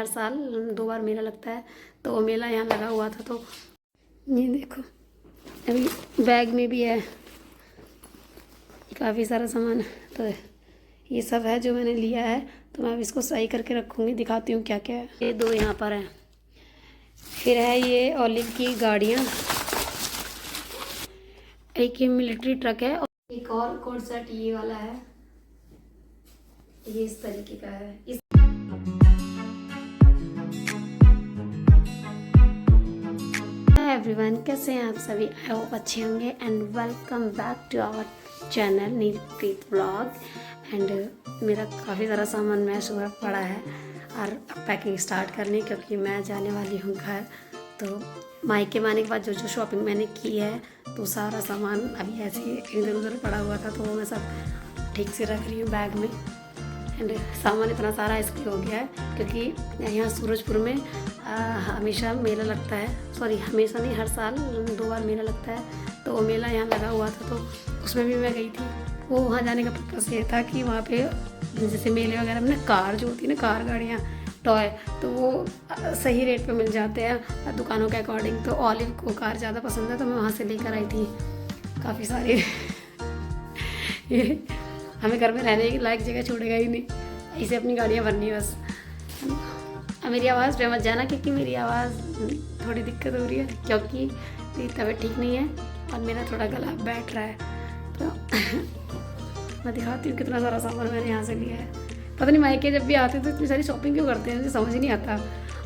हर साल 2 बार मेला लगता है, तो वो मेला यहाँ लगा हुआ था। तो ये देखो, अभी बैग में भी है काफ़ी सारा सामान। तो ये सब है जो मैंने लिया है, तो मैं अब इसको सही करके रखूँगी, दिखाती हूँ क्या क्या है। ये 2 यहाँ पर हैं। फिर है ये ऑलिव की गाड़ियाँ, एक ये मिलिट्री ट्रक है, और एक और कोड सेट ये वाला है, ये इस तरीके का है। एवरीवन, कैसे हैं आप सभी? आई होप अच्छे होंगे and welcome back to our channel Neelpreet vlog. And मेरा काफ़ी सारा सामान मैश हुआ पड़ा है और पैकिंग स्टार्ट करनी, क्योंकि मैं जाने वाली हूँ घर। तो मायके में आने के बाद जो जो शॉपिंग मैंने की है, तो सारा सामान अभी ऐसे इधर उधर पड़ा हुआ था, तो वो मैं सब ठीक से रख रही हूँ बैग में। एंड सामान इतना सारा इसलिए हो गया है क्योंकि यहाँ सूरजपुर में हमेशा मेला लगता है। सॉरी, हमेशा नहीं, हर साल 2 बार मेला लगता है। तो वो मेला यहाँ लगा हुआ था, तो उसमें भी मैं गई थी। वो वहाँ जाने का पर्पस ये था कि वहाँ पे जैसे मेले वगैरह में ना कार जो होती है ना, कार गाड़ियाँ टॉय, तो वो सही रेट पे मिल जाते हैं दुकानों के अकॉर्डिंग। तो ऑलिव को कार ज़्यादा पसंद है, तो मैं वहाँ से लेकर आई थी काफ़ी सारी। हमें घर में रहने की लायक जगह छोड़ेगा ही नहीं, इसे अपनी गाड़ियाँ भरनी है बस। मेरी आवाज़ पे मत जाना, क्योंकि मेरी आवाज़ थोड़ी दिक्कत हो रही है, क्योंकि मेरी तबीयत ठीक नहीं है और मेरा थोड़ा गला बैठ रहा है। तो मैं दिखाती हूँ कितना सारा सामान मैंने यहाँ से लिया है। पता नहीं मायके जब भी आते हैं तो इतनी सारी शॉपिंग क्यों करते हैं, मुझे समझ ही नहीं आता।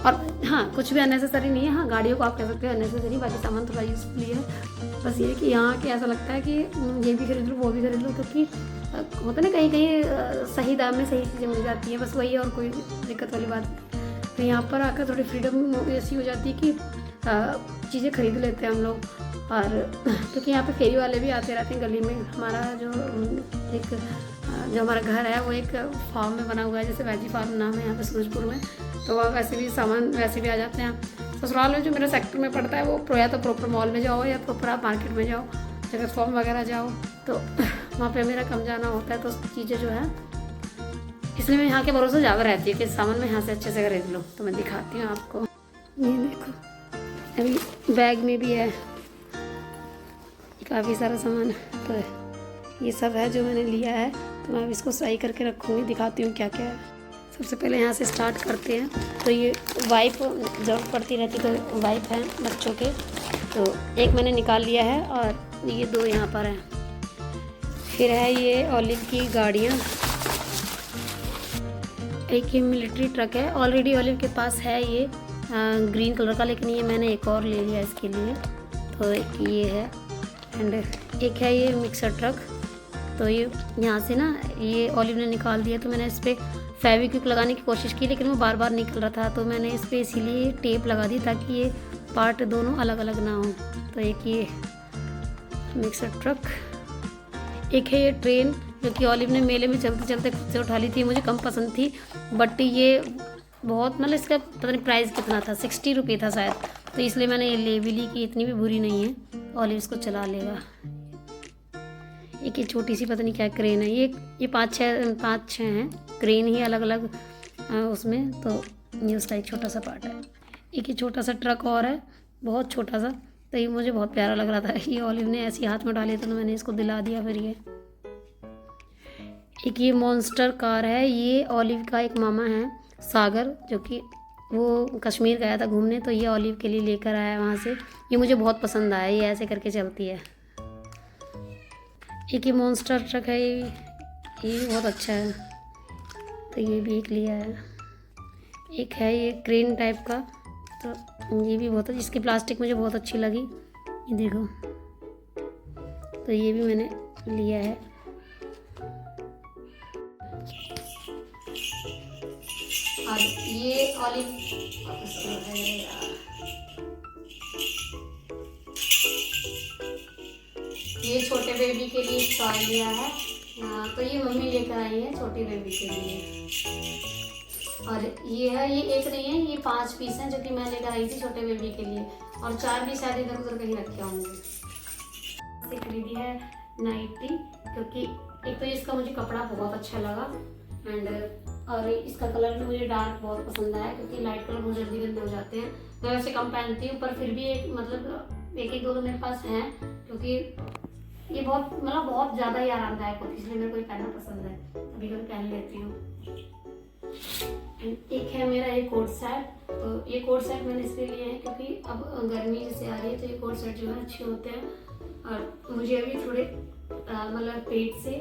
और हाँ, कुछ भी अननेसेसरी नहीं है। हाँ, गाड़ियों को आप कह सकते हो अननेसेसरी, बाकी सामान थोड़ा यूज़फुल है। बस ये कि यहाँ के ऐसा लगता है कि ये भी खरीद लो वो भी खरीद लो, क्योंकि होता है ना कहीं कहीं सही दाम में सही चीज़ें मिल जाती हैं, बस वही है, और कोई दिक्कत वाली बात नहीं। तो यहाँ पर आकर थोड़ी फ्रीडम ऐसी हो जाती है कि चीज़ें खरीद लेते हैं हम लोग। और क्योंकि यहाँ पे फेरी वाले भी आते रहते हैं गली में। हमारा जो हमारा घर है वो एक फार्म में बना हुआ है, जैसे वैजी फार्म नाम है यहाँ पे सूरजपुर में। तो वहाँ वैसे भी सामान वैसे भी आ जाते हैं। ससुराल में जो मेरा सेक्टर में पड़ता है वो या तो प्रॉपर मॉल में जाओ या प्रॉपर आप मार्केट में जाओ, जगत फॉर्म वगैरह जाओ, तो वहाँ पे मेरा कम जाना होता है। तो चीज़ें जो है, इसलिए मैं यहाँ के भरोसे ज़्यादा रहती है कि सामान मैं यहाँ से अच्छे से खरीद लूँ। तो मैं दिखाती हूँ आपको। ये देखो, अभी बैग में भी है काफ़ी सारा सामान। तो ये सब है जो मैंने लिया है, तो मैं अब इसको सही करके रखूँगी, दिखाती हूँ क्या क्या है। सबसे पहले यहाँ से स्टार्ट करते हैं। तो ये वाइप जरूरत पड़ती रहती, तो वाइप है बच्चों के, तो एक मैंने निकाल लिया है, और ये 2 यहाँ पर हैं। फिर है ये ऑलिव की गाड़ियाँ, एक ये मिलिट्री ट्रक है। ऑलरेडी ऑलिव के पास है ये ग्रीन कलर का, लेकिन ये मैंने एक और ले लिया इसके लिए। तो ये है, एंड एक है ये मिक्सर ट्रक। तो ये यहाँ से ना ये ऑलिव ने निकाल दिया, तो मैंने इस पर फेविक्विक लगाने की कोशिश की, लेकिन वो बार बार निकल रहा था। तो मैंने इस पर इसीलिए टेप लगा दी, ताकि ये पार्ट दोनों अलग अलग ना हो। तो एक ये मिक्सर ट्रक, एक है ये ट्रेन, जो कि ऑलिव ने मेले में चलते चलते खुद से उठा ली थी। मुझे कम पसंद थी, बट ये बहुत, मतलब इसका पता नहीं प्राइस कितना था, 60 रुपये था शायद। तो इसलिए मैंने ये ले भी ली कि इतनी भी बुरी नहीं है, ऑलिव इसको चला लेगा। एक ये छोटी सी पता नहीं क्या क्रेन है, ये 5-6 हैं क्रेन ही अलग अलग उसमें। तो ये उसका एक छोटा सा पार्ट है। एक ये छोटा सा ट्रक और है, बहुत छोटा सा। तो ये मुझे बहुत प्यारा लग रहा था, ये ऑलिव ने ऐसे हाथ में डाले, तो मैंने इसको दिला दिया। फिर ये एक ये मॉन्स्टर कार है, ये ऑलिव का एक मामा है सागर, जो कि वो कश्मीर गया था घूमने, तो ये ऑलिव के लिए लेकर आया वहाँ से। ये मुझे बहुत पसंद आया, ये ऐसे करके चलती है। एक ये मॉन्स्टर ट्रक है, ये बहुत अच्छा है, तो ये भी एक लिया है। एक है ये क्रेन टाइप का, तो ये भी बहुत, इसकी प्लास्टिक मुझे बहुत अच्छी लगी, ये देखो। तो ये भी मैंने लिया है। और ये ऑलिव ये छोटे बेबी के लिए टॉय लिया है। तो ये मम्मी लेकर आई है छोटी बेबी के लिए। और ये है, ये एक नहीं है, ये 5 पीस हैं, जो कि मैं लेकर आई थी छोटे बेबी के लिए, और 4 भी शायद इधर उधर कहीं रखे होंगे। खरीदी है नाइटी, क्योंकि एक तो इसका मुझे कपड़ा बहुत अच्छा लगा, एंड और इसका कलर भी मुझे डार्क बहुत पसंद आया, क्योंकि लाइट कलर बहुत जल्दी गंदे हो जाते हैं। मैं वैसे कम पहनती हूँ, पर फिर भी एक मतलब एक दो मेरे पास हैं, क्योंकि ये बहुत ज़्यादा ही आरामदायक होती है, इसलिए मेरे को ये पहनना पसंद है, कभी कभी पहन लेती हूँ। एक है मेरा ये कोट सेट। तो ये कोट सेट मैंने इसलिए लिए हैं क्योंकि अब गर्मी जैसे आ रही है, तो ये कोट सेट जो है अच्छे होते हैं। और मुझे अभी थोड़े मतलब पेट से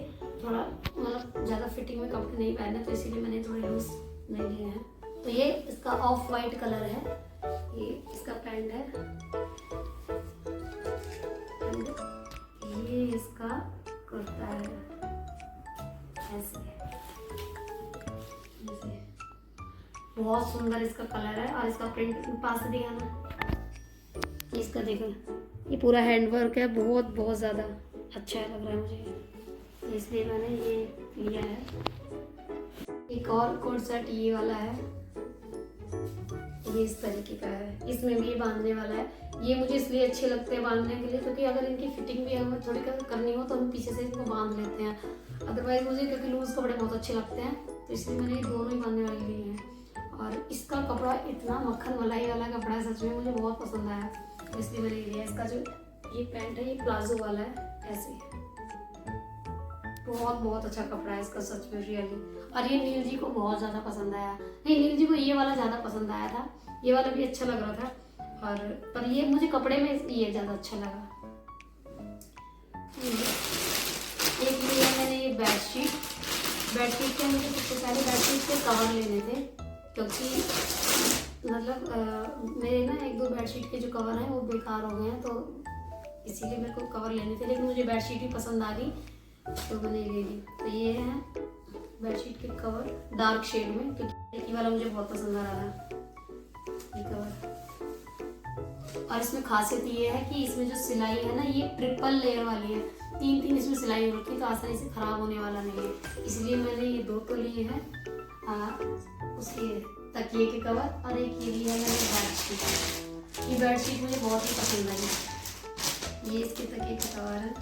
थोड़ा मतलब ज़्यादा फिटिंग में कपड़े नहीं पहने, तो इसीलिए मैंने थोड़े लूज नहीं लिए हैं। तो ये इसका ऑफ वाइट कलर है, ये इसका पैंट है, ये इसका कुर्ता है, ऐसे बहुत सुंदर इसका कलर है। और इसका प्रिंट पास से दिखाना, इसका देखो ये पूरा हैंडवर्क है, बहुत ज़्यादा अच्छा लग रहा है मुझे, इसलिए मैंने ये लिया है। एक और कोट सेट ये वाला है, ये इस तरीके का है, इसमें भी ये बांधने वाला है। ये मुझे इसलिए अच्छे लगते हैं बांधने के लिए, क्योंकि अगर इनकी फिटिंग भी हमें थोड़ी करनी हो तो हम पीछे से इनको बांध लेते हैं। अदरवाइज मुझे क्योंकि लूज कपड़े बहुत अच्छे लगते हैं, तो इसलिए मैंने ये दोनों ही बांधने वाले लिए हैं। और इसका कपड़ा इतना मक्खन मलाई वाला कपड़ा है, सच में मुझे बहुत पसंद आया, इसलिए मैंने लिया। इसका जो ये पैंट है ये प्लाजो वाला है, ऐसे बहुत अच्छा कपड़ा है इसका, सच में रियली। और ये नील जी को बहुत ज़्यादा पसंद आया, नहीं नील जी को ये वाला ज़्यादा पसंद आया था, ये वाला भी अच्छा लग रहा था, और पर ये मुझे कपड़े में ये ज़्यादा अच्छा लगा। एक लिया मैंने ये बेडशीट के, मुझे सबसे पहले बेडशीट के कवर लेने थे, क्योंकि मतलब मेरे ना एक दो बेडशीट के जो कवर हैं वो बेकार हो गए हैं, तो इसीलिए मेरे को कवर लेने थे, लेकिन मुझे बेडशीट ही पसंद आ गई तो मैंने ले ली। तो ये है बेडशीट के कवर डार्क शेड में, क्योंकि ये वाला मुझे बहुत पसंद आ रहा है ये कवर। और इसमें खासियत ये है कि इसमें जो सिलाई है ना ये ट्रिपल लेयर वाली है, तीन इसमें सिलाई हो रखी है, तो आसानी से खराब होने वाला नहीं है, इसलिए मैंने ये दो तो लिए हैं। उसके तकिए के कवर, और एक ये लिया मैंने बेडशीट। ये बेडशीट मुझे बहुत ही पसंद आई, ये इसके तकिए के कवर है,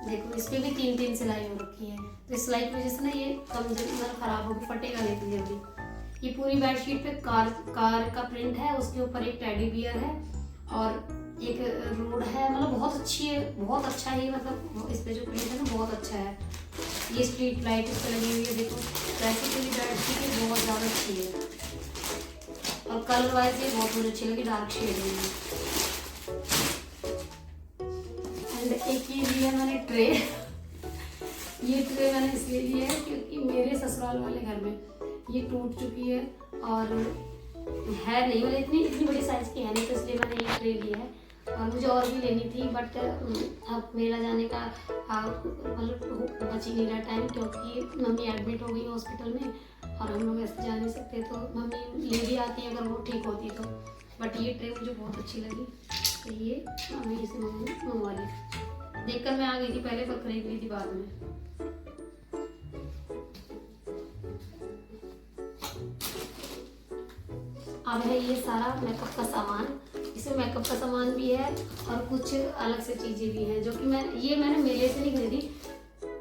देखो इस पे भी तीन सिलाई हो रखी है, तो इस सिलाई की वजह से ना ये कमजोर खराब होगी, फटेगा नहीं जल्दी। ये पूरी बेडशीट पे कार का प्रिंट है, उसके ऊपर एक टेडी बियर है और एक रोड है, मतलब बहुत अच्छी है, बहुत अच्छा है, मतलब इस पे जो प्रिंट है ना बहुत अच्छा है। ये स्ट्रीट लाइट इस पर लगी हुई है, देखो वैसे पूरी बेडशीट है बहुत ज़्यादा अच्छी है, और कलर वाइज ये बहुत मुझे अच्छी लगी, डार्क शेड में। एक ये लिया मैंने ट्रे, ये ट्रे मैंने इसलिए लिया है क्योंकि मेरे ससुराल वाले घर में ये टूट चुकी है, और है नहीं मतलब इतनी बड़ी साइज की है नहीं, तो इसलिए मैंने ये ट्रे लिया है। और मुझे और भी लेनी थी, बट अब मेरा जाने का मतलब बच ही नहीं रहा टाइम, क्योंकि मम्मी एडमिट हो गई हॉस्पिटल में, और हम लोग ऐसे जा नहीं सकते, तो मम्मी ले भी आती है अगर वो ठीक होती तो। बट ये ट्रे मुझे बहुत अच्छी लगी, तो ये मैं इसे मंगवा ली, देखकर मैं आ गई थी पहले, पर खरीद ली थी बाद में। अब है ये सारा मेकअप का सामान, इसमें मेकअप का सामान भी है और कुछ अलग से चीज़ें भी हैं, जो कि मैंने मेले से नहीं खरीदी,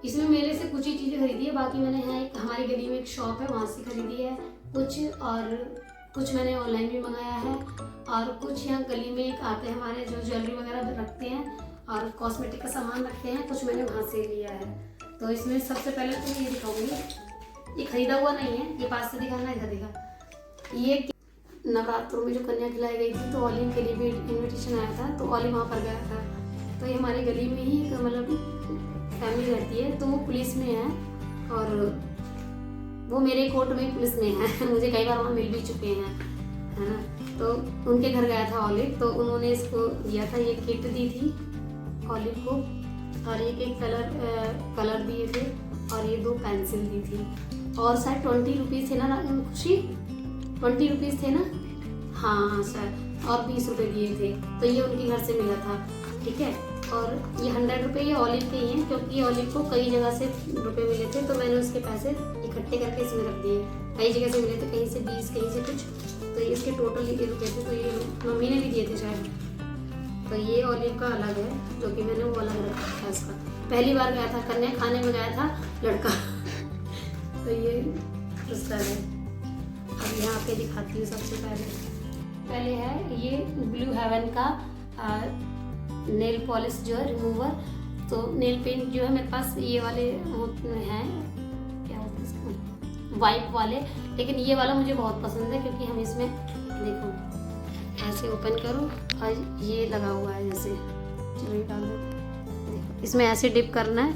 इसमें मेले से कुछ ही चीज़ें खरीदी है, बाकी मैंने यहाँ एक हमारी गली में एक शॉप है वहाँ से खरीदी है कुछ, और कुछ मैंने ऑनलाइन भी मंगाया है, और कुछ यहाँ गली में एक आते हैं हमारे जो ज्वेलरी वगैरह रखते हैं और कॉस्मेटिक का सामान रखते हैं, कुछ मैंने वहाँ से लिया है। तो इसमें सबसे पहले तो मैं ये दिखाऊंगी, ये खरीदा हुआ नहीं है, ये पास से दिखाना इधर दिखा। ये नवरात्रों में जो कन्या खिलाई गई थी, तो ओलिव के लिए भी इन्विटेशन आया था, तो ओलिव वहाँ पर गया था। तो ये हमारी गली में ही मतलब फैमिली रहती है, तो वो पुलिस में है, और वो मेरे कोर्ट में पुलिस में है मुझे कई बार वहाँ मिल भी चुके हैं, है ना। तो उनके घर गया था ओलिव, तो उन्होंने इसको दिया था, ये किट दी थी ओलिव को, और एक कलर दिए थे, और ये 2 पेंसिल दी थी, और शायद 20 रुपीज़ थे ना खुशी, 20 रुपीज़ थे ना, हाँ शायद, और 20 रुपये दिए थे, तो ये उनके घर से मिला था, ठीक है। और ये 100 रुपये ये ओलिव के ही हैं, क्योंकि ओलिव को कई जगह से रुपए मिले थे, तो मैंने उसके पैसे इकट्ठे करके इसमें रख दिए, कई जगह से मिले थे, कहीं से 20 कहीं से कुछ, तो ये इसके टोटल ये रुपये थे, तो ये मम्मी ने भी दिए थे शायद। तो ये ओलिव का अलग है, जो कि मैंने वो अलग रखा था इसका। पहली बार गया था कन्या खाने में, गया था लड़का तो ये क्रिस्टल है। अब यहाँ पे दिखाती हूँ। सबसे पहले है ये ब्लू हेवन का नेल पॉलिश जो है रिमूवर। तो नेल पेंट जो है मेरे पास ये वाले हैं, क्या होता है इसको, वाइट वाले, लेकिन ये वाला मुझे बहुत पसंद है क्योंकि हम इसमें देखो ऐसे ओपन करो और ये लगा हुआ है, जैसे चलो ये डाल दो, देखो इसमें ऐसे डिप करना है,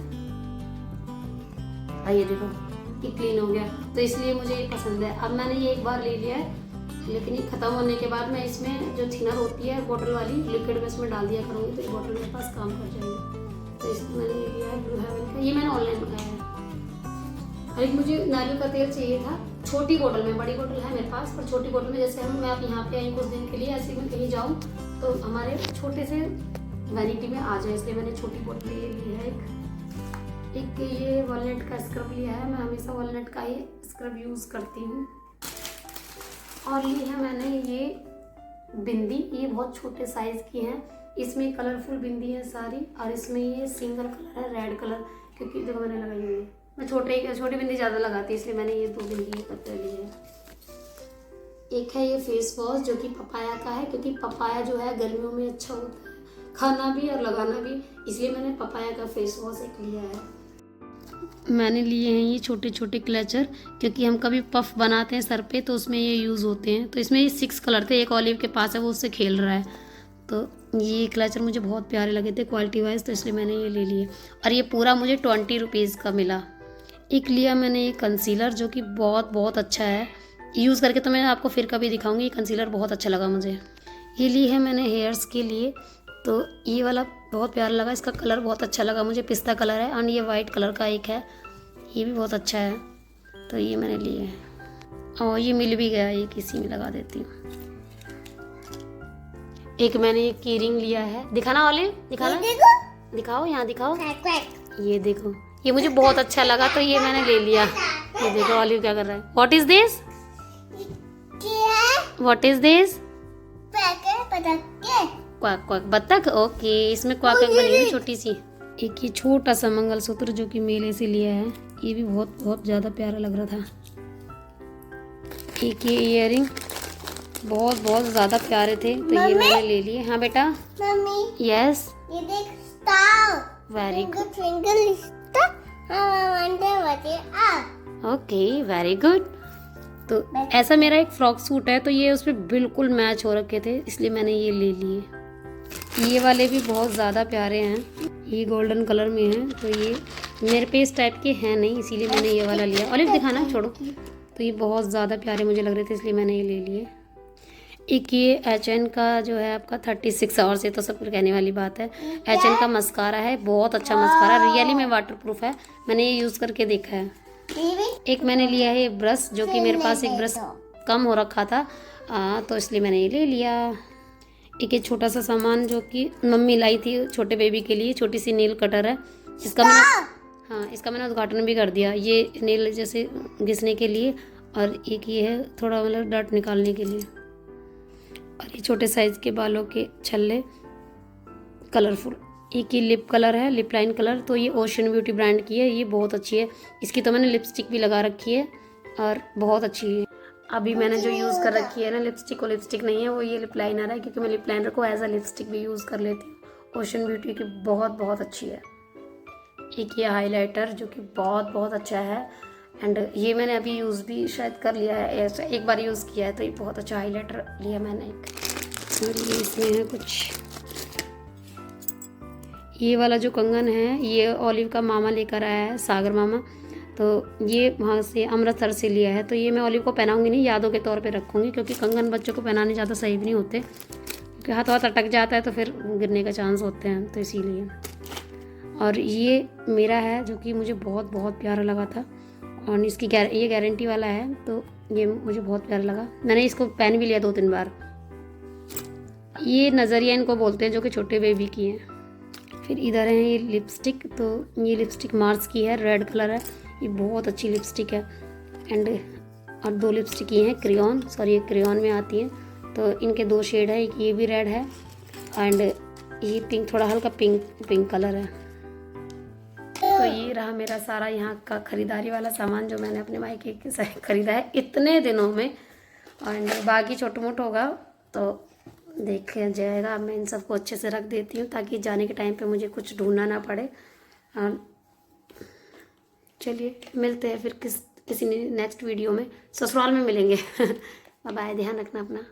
ये देखो ये क्लीन हो गया। तो इसलिए मुझे ये पसंद है। अब मैंने ये एक बार ले लिया है, लेकिन ये ख़त्म होने के बाद मैं इसमें जो थिनर होती है बोतल वाली लिक्विड में इसमें डाल दिया करूँगी, तो ये बोतल मेरे पास काम कर जाएगी। तो इसको मैंने ले लिया है ब्लू हेवन का, ये मैंने ऑनलाइन मंगाया है। और एक मुझे नारियल का तेल चाहिए था छोटी बोतल में, बड़ी बोतल है मेरे पास, पर छोटी बोतल में जैसे मैं अब यहाँ पे आई कुछ दिन के लिए, ऐसे मैं कहीं जाऊँ तो हमारे छोटे से वैनिटी में आ जाए, इसलिए मैंने छोटी बोतल ये ली है। एक ये वॉलनट का स्क्रब लिया है, मैं हमेशा वॉलनट का ही स्क्रब यूज़ करती हूँ। और ली है मैंने ये बिंदी, ये बहुत छोटे साइज़ की है, इसमें कलरफुल बिंदी है सारी, और इसमें ये सिंगल कलर है रेड कलर, क्योंकि देखो मैंने लगाई हुई है। मैं छोटी बिंदी ज़्यादा लगाती इसलिए मैंने ये 2 बिंदी पत्ते ली है। एक है ये फेस वॉश जो कि पपाया का है, क्योंकि पपाया जो है गर्मियों में अच्छा होता है खाना भी और लगाना भी, इसलिए मैंने पपाया का फेस वॉश एक लिया है। मैंने लिए हैं ये छोटे छोटे क्लचर, क्योंकि हम कभी पफ बनाते हैं सर पे तो उसमें ये यूज़ होते हैं। तो इसमें ये 6 कलर थे, एक ऑलिव के पास है वो उससे खेल रहा है, तो ये क्लचर मुझे बहुत प्यारे लगे थे क्वालिटी वाइज, तो इसलिए मैंने ये ले लिए। और ये पूरा मुझे 20 रुपीज़ का मिला। एक लिया मैंने ये कंसीलर जो कि बहुत अच्छा है, यूज़ करके तो मैं आपको फिर कभी दिखाऊंगी। ये कंसीलर बहुत अच्छा लगा मुझे। ये ली है मैंने हेयर्स के लिए, तो ये वाला बहुत प्यारा लगा, इसका कलर बहुत अच्छा लगा मुझे, पिस्ता कलर है, और ये वाइट कलर का एक है, ये भी बहुत अच्छा है, तो ये मैंने लिए है। और ये मिल भी गया, ये किसी में लगा देती हूँ। एक मैंने ये की रिंग लिया है, दिखाना ऑलिव, दिखाना, दिखाओ यहाँ दिखाओ, ये देखो, ये मुझे बहुत अच्छा लगा तो ये मैंने ले लिया। ये देखो ऑलिव क्या कर रहा है। What is this, what is this, quack quack बत्तख, ओके, इसमें क्वाक क्वाक बनी है छोटी सी। एक ये छोटा सा मंगलसूत्र जो कि मेले से लिया है, ये भी बहुत ज़्यादा प्यारा लग रहा था। एक ये इयररिंग बहुत ज़्यादा प्यारे थे, तो ये मैंने ले लिए। हाँ बेटा, मम्मी, यस, ये देख star, very good, okay very good. तो ऐसा मेरा एक फ्रॉक सूट है, तो ये उस पर बिल्कुल मैच हो रखे थे, इसलिए मैंने ये ले लिए। ये वाले भी बहुत ज़्यादा प्यारे हैं, ये गोल्डन कलर में हैं, तो ये मेरे पे इस टाइप के हैं नहीं, इसीलिए मैंने ये वाला लिया। ऑलिव दिखाना, छोड़ो। तो ये बहुत ज़्यादा प्यारे मुझे लग रहे थे, इसलिए मैंने ये ले लिए। एक ये HN का जो है आपका 36 आवर्स, ये तो सब कहने वाली बात है। HN का मस्कारा है, बहुत अच्छा मस्कारा, रियली में वाटर प्रूफ है, मैंने ये यूज़ करके देखा है। एक मैंने लिया है ब्रश, जो कि मेरे पास एक ब्रश कम हो रखा था, तो इसलिए मैंने ये ले लिया। एक ये छोटा सा सामान जो कि मम्मी लाई थी छोटे बेबी के लिए, छोटी सी नेल कटर है, इसका मैंने उद्घाटन भी कर दिया। ये नेल जैसे घिसने के लिए, और एक ये है थोड़ा मतलब डर्ट निकालने के लिए, और ये छोटे साइज़ के बालों के छल्ले कलरफुल। एक ये लिप कलर है, लिप लाइन कलर, तो ये ओशन ब्यूटी ब्रांड की है, ये बहुत अच्छी है। इसकी तो मैंने लिपस्टिक भी लगा रखी है और बहुत अच्छी है। अभी मैंने जो यूज़ कर रखी है ना लिपस्टिक, वो लिपस्टिक नहीं है, वो ये लिप लाइनर है, क्योंकि मैं लिप लाइनर को एज अ लिपस्टिक भी यूज़ कर लेती हूँ। ओशन ब्यूटी की बहुत अच्छी है। एक ये हाइलाइटर जो कि बहुत अच्छा है, एंड ये मैंने अभी यूज़ भी शायद कर लिया है, एक बार यूज़ किया है, तो ये बहुत अच्छा हाइलाइटर लिया मैंने एक। और ये इसमें है कुछ, ये वाला जो कंगन है ये ऑलिव का मामा लेकर आया है, सागर मामा, तो ये वहाँ से अमृतसर से लिया है। तो ये मैं ऑलिव को पहनाऊंगी नहीं, यादों के तौर पे रखूँगी, क्योंकि कंगन बच्चों को पहनाने ज़्यादा सही भी नहीं होते, क्योंकि हाथ अटक जाता है तो फिर गिरने का चांस होते हैं, तो इसीलिए। और ये मेरा है जो कि मुझे बहुत प्यारा लगा था, और इसकी ये गारंटी वाला है, तो ये मुझे बहुत प्यारा लगा, मैंने इसको पहन भी लिया 2-3 बार। ये नज़रिया इनको बोलते हैं, जो कि छोटे बेबी की हैं। फिर इधर है ये लिपस्टिक, तो ये लिपस्टिक मार्स की है, रेड कलर है, ये बहुत अच्छी लिपस्टिक है। एंड और 2 लिपस्टिक ये हैं क्रेयॉन, सॉरी ये क्रेयॉन में आती हैं, तो इनके 2 शेड है, एक ये भी रेड है एंड ये पिंक, थोड़ा हल्का पिंक कलर है। तो ये रहा मेरा सारा यहाँ का ख़रीदारी वाला सामान जो मैंने अपने मायके के से ख़रीदा है इतने दिनों में। और बाकी छोटा मोटा होगा तो देख जाएगा। मैं इन सबको अच्छे से रख देती हूँ ताकि जाने के टाइम पे मुझे कुछ ढूंढना ना पड़े। और चलिए मिलते हैं फिर किसी नेक्स्ट वीडियो में, ससुराल में मिलेंगे। बाय, ध्यान रखना अपना।